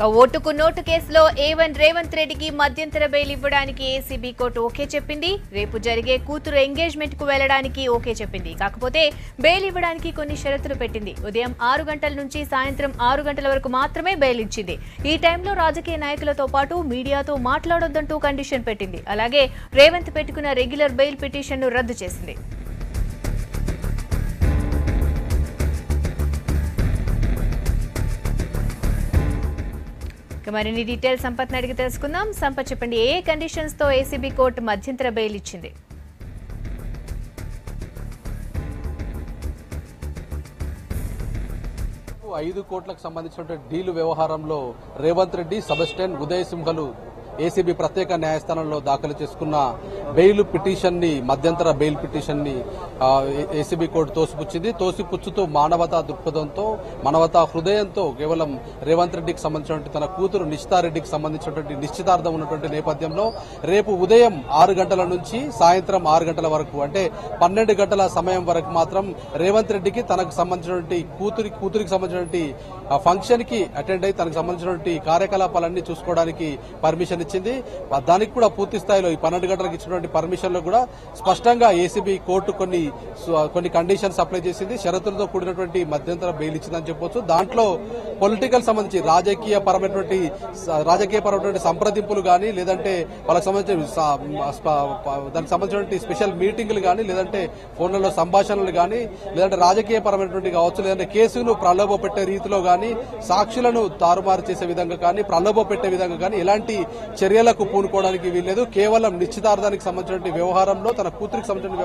ఓటుకు నోటు కేసులో A1 రేవంత్ రెడ్డికి మధ్యంతర బెయిల్ ఇవ్వడానికి ఏసీబీ కోర్టు ఓకే చెప్పింది. రేపు జరిగే కూతురు ఎంగేజ్మెంట్ కు వెళ్లడానికి ఓకే చెప్పింది. కాకపోతే బెయిల్ ఇవ్వడానికి కొన్ని షరతులు పెట్టింది. ఉదయం 6 గంటల నుంచి సాయంత్రం 6 గంటల వరకు మాత్రమే బెయిల్ ఇచ్చింది. ఈ టైంలో రాజకీయ నాయకులతో పాటు మీడియాతో మాట్లాడొద్దంటూ కండిషన్ పెట్టింది. అలాగే రేవంత్ పెట్టుకున్న రెగ్యులర్ బెయిల్ పిటిషన్ ను రద్దు చేసింది. మరిన్ని డీటెయిల్స్ సంపత్ అడిగి తెలుసుకుందాం. సంపత్ చెప్పండి, ఏ కండిషన్స్ తో ఏసీబీ కోర్టు మధ్యంతర బెయిల్ ఇచ్చింది? 5 కోట్లకు సంబంధించిన డీలు వ్యవహారంలో రేవంత్ రెడ్డి, సెబాస్టియన్, ఉదయ్ సింహలు ఏసీబీ ప్రత్యేక న్యాయస్థానంలో దాఖలు చేసుకున్న బెయిల్ పిటిషన్ ని, మధ్యంతర బెయిల్ పిటిషన్ ని ఏసీబీ కోర్టు తోసిపుచ్చింది. తోసిపుచ్చుతూ మానవతా దృక్పథంతో, మానవతా హృదయంతో కేవలం రేవంత్ రెడ్డికి సంబంధించినటువంటి తన కూతురు నిషితారెడ్డికి సంబంధించినటువంటి నిశ్చితార్థం ఉన్నటువంటి నేపథ్యంలో రేపు ఉదయం 6 గంటల నుంచి సాయంత్రం 6 గంటల వరకు, అంటే 12 గంటల సమయం వరకు మాత్రం రేవంత్ రెడ్డికి తనకు సంబంధించినటువంటి కూతురికి సంబంధించినటువంటి ఫంక్షన్ కి అటెండ్ అయి తనకు సంబంధించినటువంటి కార్యకలాపాలన్నీ చూసుకోవడానికి పర్మిషన్ ఇచ్చింది. దానికి కూడా పూర్తి స్థాయిలో ఈ 12 గంటలకు ఇచ్చినటువంటి పర్మిషన్ లో కూడా స్పష్టంగా ఏసీబీ కోర్టు కొన్ని కండిషన్స్ అప్లై చేసింది. షరతులతో కూడినటువంటి మధ్యంతర బెయిల్ ఇచ్చిందని చెప్పొచ్చు. దాంట్లో పొలిటికల్ సంబంధించి రాజకీయ పరమైనటువంటి సంప్రదింపులు గానీ, లేదంటే వాళ్ళకి సంబంధించిన దానికి సంబంధించినటువంటి స్పెషల్ మీటింగులు గానీ, లేదంటే ఫోన్లలో సంభాషణలు గానీ, లేదంటే రాజకీయ పరమైనటువంటి కావచ్చు, లేదంటే కేసును ప్రలోభ పెట్టే రీతిలో గానీ, సాక్షులను తారుమారు చేసే విధంగా కానీ, ప్రలోభ పెట్టే విధంగా కానీ ఎలాంటి చర్యలకు పూనుకోవడానికి వీల్లేదు. కేవలం నిశ్చితార్థానికి సంబంధించిన వ్యవహారంలో, తన కూతురికి సంబంధించిన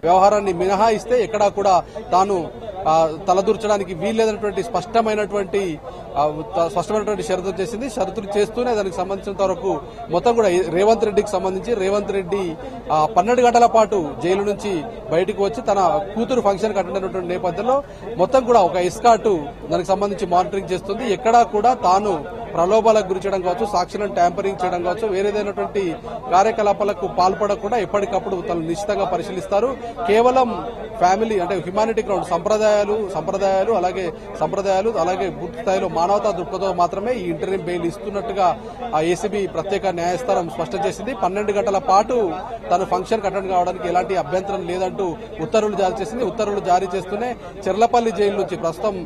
వ్యవహారాన్ని మినహాయిస్తే ఎక్కడా కూడా తాను తలదూర్చడానికి వీల్లేదన్నటువంటి స్పష్టమైనటువంటి షరతులు చేసింది. షరతులు చేస్తూనే దానికి సంబంధించినంత వరకు మొత్తం కూడా రేవంత్ రెడ్డికి సంబంధించి రేవంత్ రెడ్డి 12 గంటల పాటు జైలు నుంచి బయటకు వచ్చి తన కూతురు ఫంక్షన్ కి అటెండ్ అయినటువంటి నేపథ్యంలో మొత్తం కూడా ఒక ఎస్కార్ట్ దానికి సంబంధించి మానిటరింగ్ చేస్తుంది. ఎక్కడా కూడా తాను ప్రలోభాలకు గురి చేయడం కావచ్చు, సాక్షులను ట్యాంపరింగ్ చేయడం కావచ్చు, వేరేదైనటువంటి కార్యకలాపాలకు పాల్పడకుండా ఎప్పటికప్పుడు తను నిశ్చితంగా పరిశీలిస్తారు. కేవలం ఫ్యామిలీ అంటే హ్యుమానిటీ గ్రౌండ్ సంప్రదాయాలు అలాగే పూర్తి స్థాయిలో మానవతా దృక్పథం మాత్రమే ఈ ఇంటరిం బెయిల్ ఇస్తున్నట్టుగా ఏసీబీ ప్రత్యేక న్యాయస్థానం స్పష్టం చేసింది. 12 గంటల పాటు తను ఫంక్షన్ అటెండ్ కావడానికి ఎలాంటి అభ్యంతరం లేదంటూ ఉత్తర్వులు జారీ చేసింది. ఉత్తర్వులు జారీ చేస్తూనే చెర్లపల్లి జైలు నుంచి ప్రస్తుతం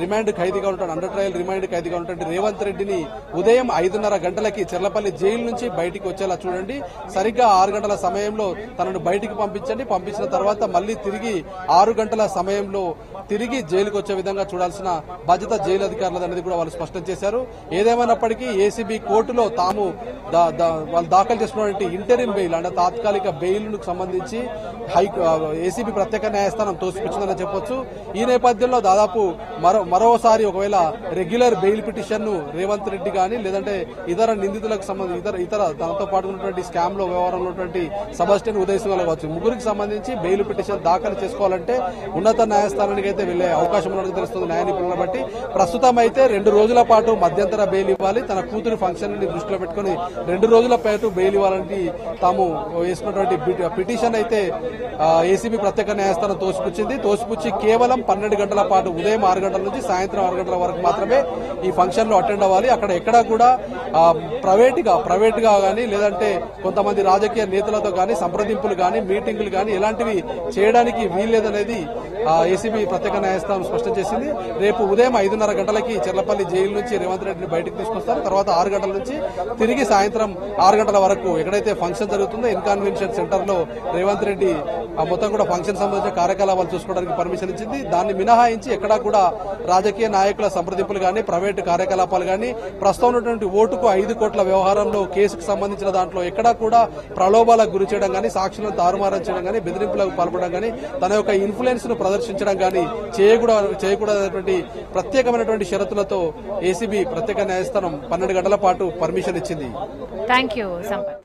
రిమాండ్ ఖైదీగా ఉంటాడు, అండర్ ట్రయల్ రిమాండ్ ఖైదీగా ఉన్నటువంటి రేవంత్ రెడ్డిని ఉదయం 5:30 గంటలకి చెర్లపల్లి జైలు నుంచి బయటికి వచ్చేలా చూడండి. సరిగ్గా 6 గంటల సమయంలో తనను బయటికి పంపించండి. పంపించిన తర్వాత మళ్లీ తిరిగి 6 గంటల సమయంలో తిరిగి జైలుకు వచ్చే విధంగా చూడాల్సిన బాధ్యత జైలు అధికారులది అనేది కూడా వాళ్ళు స్పష్టం చేశారు. ఏదేమైనప్పటికీ ఏసీబీ కోర్టులో తాము వాళ్ళు దాఖలు చేసినటువంటి ఇంటరిం బెయిల్ అంటే తాత్కాలిక బెయిల్ కు సంబంధించి ఏసీబీ ప్రత్యేక న్యాయస్థానం తోసిపుచ్చిందని చెప్పొచ్చు. ఈ నేపథ్యంలో దాదాపు మరోసారి ఒకవేళ రెగ్యులర్ బెయిల్ పిటిషన్ ను రేవంత్ రెడ్డి గానీ, లేదంటే ఇతర నిందితులకు సంబంధించి ఇతర తనతో పాటు ఉన్నటువంటి స్కామ్ లో వ్యవహారంలో ఉన్నటువంటి సెబాస్టియన్, ఉదయ్ సింహలు కావచ్చు, ముగ్గురికి సంబంధించి బెయిల్ పిటిషన్ దాఖలు చేసుకోవాలంటే ఉన్నత న్యాయస్థానానికి అయితే వెళ్లే అవకాశం ఉన్నట్టు తెలుస్తుంది న్యాయ నిపుణులను బట్టి. ప్రస్తుతం అయితే 2 రోజుల పాటు మధ్యంతర బెయిల్ ఇవ్వాలి, తన కూతురు ఫంక్షన్ ని దృష్టిలో పెట్టుకుని 2 రోజుల పాటు బెయిల్ ఇవ్వాలని తాము వేసుకున్నటువంటి పిటిషన్ అయితే ఏసీబీ ప్రత్యేక న్యాయస్థానం తోసిపుచ్చి కేవలం 12 గంటల పాటు ఉదయం 6 గంటల నుంచి సాయంత్రం 6 గంటల వరకు మాత్రమే ఈ ఫంక్షన్ లో అటెండ్ అవ్వాలి. అక్కడ ఎక్కడా కూడా ప్రైవేట్ గా గానీ, లేదంటే కొంతమంది రాజకీయ నేతలతో గానీ సంప్రదింపులు గానీ, మీటింగులు గానీ ఎలాంటివి చేయడానికి వీల్లేదనేది ఏసీబీ ప్రత్యేక న్యాయస్థానం స్పష్టం చేసింది. రేపు ఉదయం 5:30 గంటలకి చెర్లపల్లి జైలు నుంచి రేవంత్ రెడ్డిని బయటకు తీసుకొస్తారు. తర్వాత 6 గంటల నుంచి తిరిగి సాయంత్రం 6 గంటల వరకు ఎక్కడైతే ఫంక్షన్ జరుగుతుందో ఇన్కన్వెన్షన్ సెంటర్ లో రేవంత్ రెడ్డి మొత్తం కూడా ఫంక్షన్ సంబంధించిన కార్యకలాపాలు చూసుకోవడానికి పర్మిషన్ ఇచ్చింది. దాన్ని మినహాయించి ఎక్కడా కూడా రాజకీయ నాయకుల సంప్రదింపులు గానీ, ప్రైవేటు కార్యకలాపాలు గానీ, ప్రస్తుతం ఉన్నటువంటి ఓటుకు 5 కోట్ల వ్యవహారంలో కేసుకు సంబంధించిన దాంట్లో ఎక్కడా కూడా ప్రలోభాలకు గురి చేయడం గానీ, సాక్షులను తారుమారం చేయడం గానీ, బెదిరింపులకు పాల్పడడం గానీ, తన యొక్క ఇన్ఫ్లుయెన్స్ ను ప్రదర్శించడం గానీ చేయకూడదనేటువంటి ప్రత్యేకమైనటువంటి షరతులతో ఏసీబీ ప్రత్యేక న్యాయస్థానం 12 గంటల పాటు పర్మిషన్ ఇచ్చింది. థాంక్యూ సంపత్.